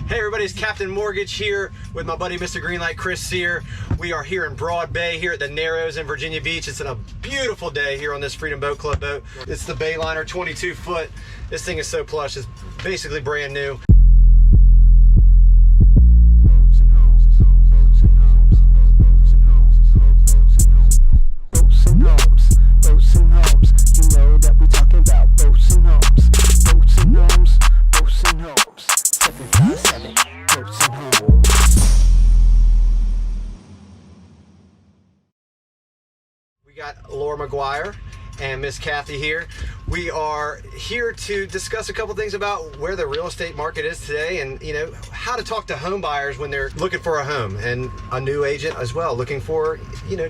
Hey everybody, it's Captain Mortgage here with my buddy Mr. Greenlight, Chris Sear. We are here in Broad Bay here at the Narrows in Virginia Beach. It's a beautiful day here on this Freedom Boat Club boat. It's the Bayliner 22 foot. This thing is so plush, it's basically brand new. We got Laura McGuire and Miss Kathy here. We are here to discuss a couple things about where the real estate market is today, and how to talk to home buyers when they're looking for a home, and a new agent as well looking for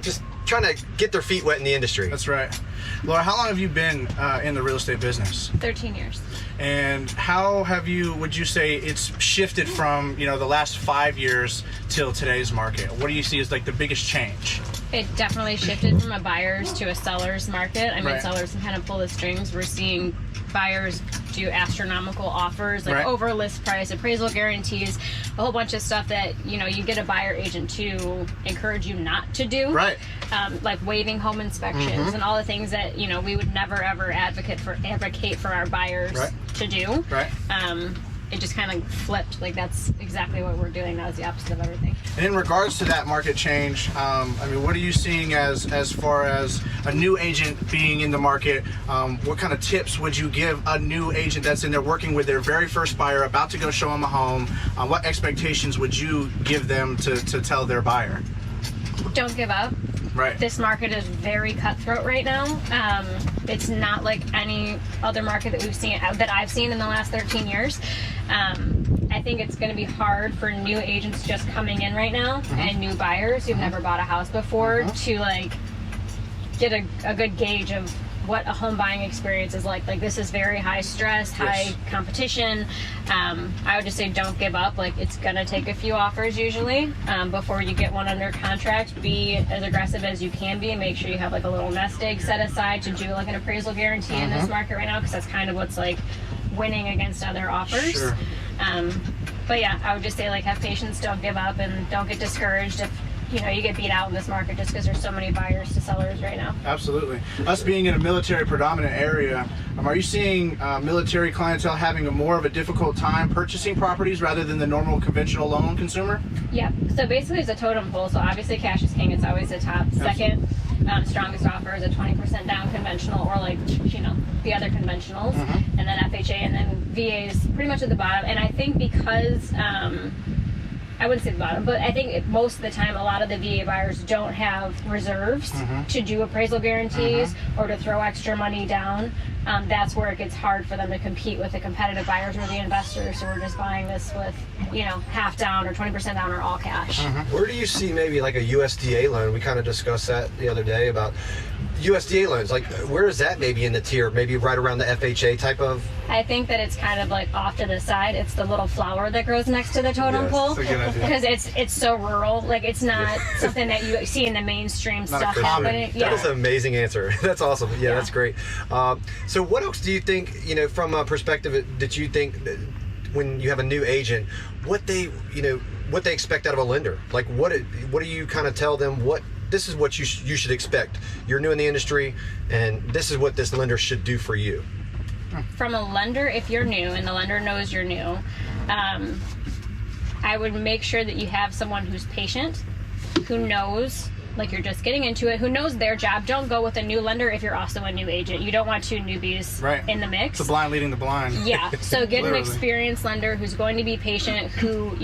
just trying to get their feet wet in the industry. That's right. Laura, how long have you been in the real estate business? 13 years. And how would you say it's shifted from, the last 5 years till today's market? What do you see as like the biggest change? It definitely shifted from a buyer's to a seller's market. I mean, Right. Sellers can kind of pull the strings. We're seeing buyers do astronomical offers, like Right. over list price, appraisal guarantees, a whole bunch of stuff that, you get a buyer agent to encourage you not to do. Right. Like waiving home inspections and all the things that, we would never ever advocate for our buyers Right. to do. Right. It just kind of flipped. Like, that's exactly what we're doing. That was the opposite of everything. And in regards to that market change, what are you seeing as far as a new agent being in the market? What kind of tips would you give a new agent that's in there working with their very first buyer, about to go show them a home? What expectations would you give them to tell their buyer? Don't give up. Right. This market is very cutthroat right now. It's not like any other market that I've seen in the last 13 years. I think it's going to be hard for new agents just coming in right now and new buyers who've never bought a house before to get a good gauge of what a home buying experience is like. Like, this is very high stress, high competition. I would just say don't give up. Like, it's gonna take a few offers usually before you get one under contract. Be as aggressive as you can be, and make sure you have like a little nest egg set aside to do like an appraisal guarantee in this market right now, because that's kind of what's like winning against other offers. Sure. But yeah, I would just say have patience, don't give up, and don't get discouraged if you get beat out in this market just because there's so many buyers to sellers right now. Absolutely. Us being in a military predominant area, are you seeing military clientele having more of a difficult time purchasing properties rather than the normal conventional loan consumer? Yep. So basically it's a totem pole. So obviously cash is king. It's always the top. Second, strongest offer is a 20% down conventional, or the other conventionals. And then FHA, and then VA is pretty much at the bottom. And I think because I wouldn't say the bottom, but I think most of the time a lot of the VA buyers don't have reserves to do appraisal guarantees or to throw extra money down. That's where it gets hard for them to compete with the competitive buyers or the investors who are just buying this with, half down or 20% down or all cash. Where do you see maybe like a USDA loan? We kind of discussed that the other day about USDA loans. Like, where is that maybe in the tier? Maybe right around the FHA type of? I think that it's kind of like off to the side. It's the little flower that grows next to the totem pole, that's a good idea. because it's so rural. Like, it's not something that you see in the mainstream Not a stuff common. happening. That is an amazing answer. That's awesome. Yeah, that's great. So what else do you think, from a perspective that you think that when you have a new agent, what they expect out of a lender? Like, what do you kind of tell them, this is what you should expect. You're new in the industry, and this is what this lender should do for you. From a lender, if you're new and the lender knows you're new, I would make sure that you have someone who's patient, who knows, like, you're just getting into it, who knows their job. Don't go with a new lender if you're also a new agent. You don't want two newbies in the mix. It's the blind leading the blind. Yeah, so get an Literally. experienced lender who's going to be patient, who,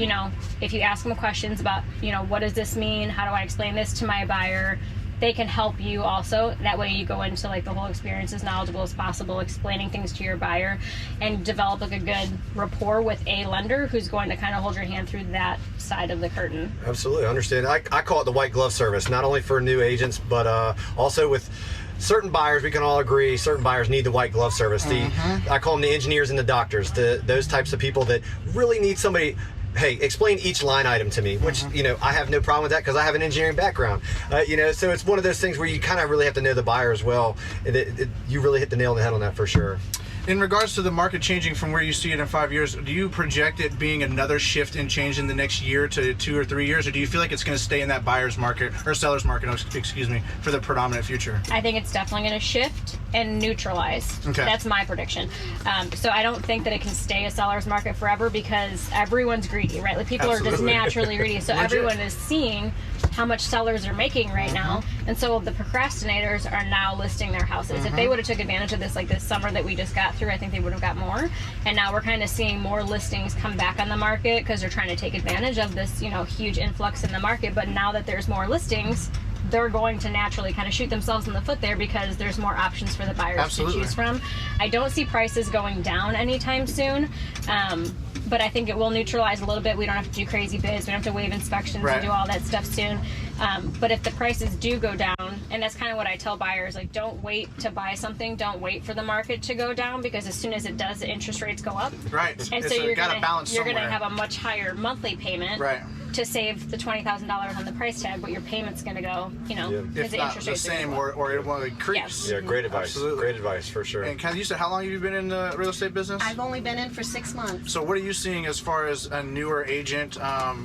if you ask them questions about, what does this mean? How do I explain this to my buyer? They can help you also. That way you go into the whole experience as knowledgeable as possible, explaining things to your buyer, and develop a good rapport with a lender who's going to kind of hold your hand through that side of the curtain. Absolutely, I understand. I call it the white glove service, not only for new agents, but also with certain buyers. We can all agree certain buyers need the white glove service. I call them the engineers and the doctors, those types of people that really need somebody. Hey, explain each line item to me, which, I have no problem with that because I have an engineering background. So it's one of those things where you kind of really have to know the buyer as well. You really hit the nail on the head on that for sure. In regards to the market changing from where you see it in 5 years, do you project it being another shift and change in the next year to 2 or 3 years, or do you feel like it's going to stay in that buyer's market or seller's market, excuse me, for the predominant future? I think it's definitely going to shift and neutralize. Okay. That's my prediction. So I don't think that it can stay a seller's market forever because everyone's greedy, right? Like people are just Absolutely. naturally greedy. So Legit. everyone is seeing how much sellers are making right now, and so the procrastinators are now listing their houses. If they would have took advantage of this, like this summer that we just got through, I think they would have got more. And now we're kind of seeing more listings come back on the market because they're trying to take advantage of this, huge influx in the market. But now that there's more listings, they're going to naturally kind of shoot themselves in the foot there because there's more options for the buyers Absolutely. to choose from. I don't see prices going down anytime soon. But I think it will neutralize a little bit. We don't have to do crazy bids. We don't have to waive inspections Right. and do all that stuff soon. But if the prices do go down, and that's kind of what I tell buyers, like don't wait to buy something. Don't wait for the market to go down because as soon as it does, the interest rates go up. Right. And It's so you're got to balance you're somewhere. gonna have a much higher monthly payment. Right. To save the $20,000 on the price tag, but your payment's going to go, because If the not interest the rates are gonna same, go up. or it will increase. Yeah, great advice. Absolutely. Great advice for sure. And Kathy, you said how long have you been in the real estate business? I've only been in for 6 months. So what are you seeing as far as a newer agent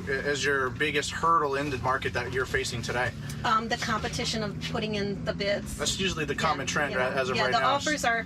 as your biggest hurdle in the market that you're facing today? The competition of putting in the bids. That's usually the common trend as of right the now. offers are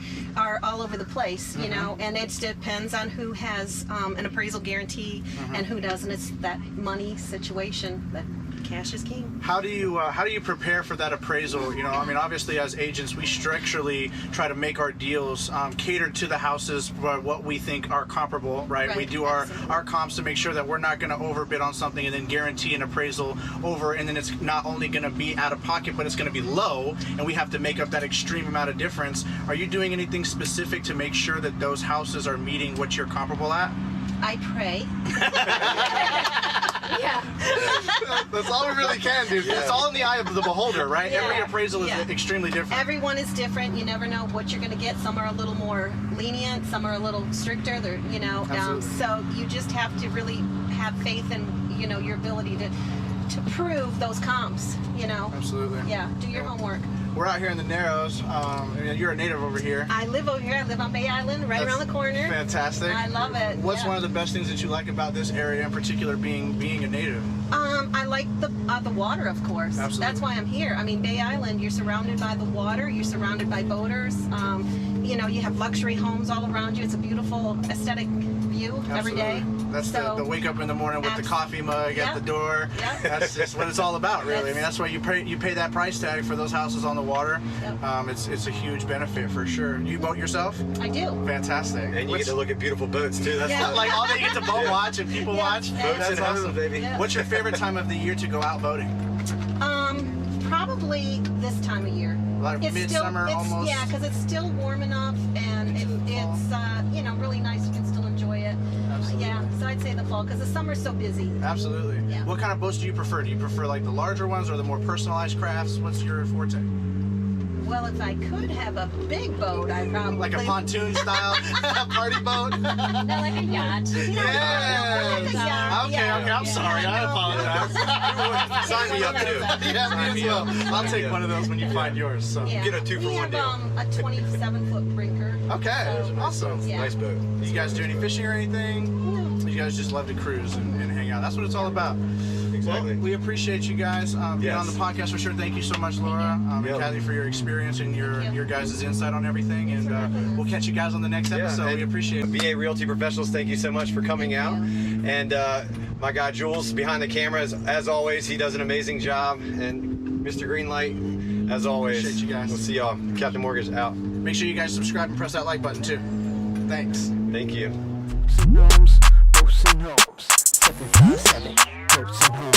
all over the place, and it depends on who has an appraisal guarantee and who doesn't. It's that money situation, but cash is king. How do you prepare for that appraisal? Obviously as agents, we structurally try to make our deals cater to the houses what we think are comparable, right? Right, We do absolutely. our comps to make sure that we're not going to overbid on something and then guarantee an appraisal over, and then it's not only going to be out of pocket, but it's going to be low, and we have to make up that extreme amount of difference. Are you doing anything specific to make sure that those houses are meeting what you're comparable at? I pray. Yeah. That's all we really can do. It's all in the eye of the beholder, right? Yeah. Every appraisal is Yeah. extremely different. Everyone is different. You never know what you're going to get. Some are a little more lenient. Some are a little stricter. They're, Absolutely. so you just have to really have faith in, your ability to prove those comps, Absolutely. Yeah, do your homework. We're out here in the Narrows. You're a native over here. I live over here. I live on Bay Island, right around the corner. Fantastic. I love it. What's yeah. one of the best things that you like about this area in particular, being a native? I like the water, of course. Absolutely. That's why I'm here. I mean, Bay Island, you're surrounded by the water. You're surrounded by boaters. You have luxury homes all around you. It's a beautiful aesthetic view every day. Absolutely. That's So- the wake up in the morning with the coffee mug at Yep. the door. Yep. That's just what it's all about, really. I mean, that's why you pay that price tag for those houses on the water. Yep. It's a huge benefit for sure. You boat yourself? I do. Fantastic. And you get to look at beautiful boats too. That's Yeah. like all day you get to boat watch and people watch. Yeah. boats and That's houses, awesome. baby. Yeah. What's your favorite time of the year to go out boating? Probably this time of year. Like midsummer almost? Yeah, because it's still warm enough and it's really nice. You can still enjoy it. Absolutely. Yeah, so I'd say the fall because the summer's so busy. Absolutely. Yeah. What kind of boats do you prefer? Do you prefer like the larger ones or the more personalized crafts? What's your forte? Well, if I could have a big boat, I'd probably Like a pontoon style party boat? Not like a yacht. Yes. Yeah, Okay, yeah. okay. I'm sorry. I apologize. Sign me up too. Yeah, me as well. I'll take one of those when you find yours. So. Yeah. Get a 2 for we 1 deal. have a 27-foot breaker. Okay. So- Awesome. Yeah. Nice boat. You guys do any fishing or anything? No. You guys just love to cruise and hang out. That's what it's all about. Exactly. Well, we appreciate you guys being Yes. on the podcast for sure. Thank you so much, Laura and Yep. Kathy, for your experience and Thank you. your guys' insight on everything. Thanks for having And us. we'll catch you guys on the next episode. and We appreciate it. VA Realty Professionals, thank you so much for coming Thank out. you. And my guy Jules behind the cameras, as always, he does an amazing job. And Mr. Greenlight, as always, Appreciate you guys. We'll see y'all. Captain Mortgage out. Make sure you guys subscribe and press that like button too. Thanks. Thank you. Boats and homes, 757, boats and homes.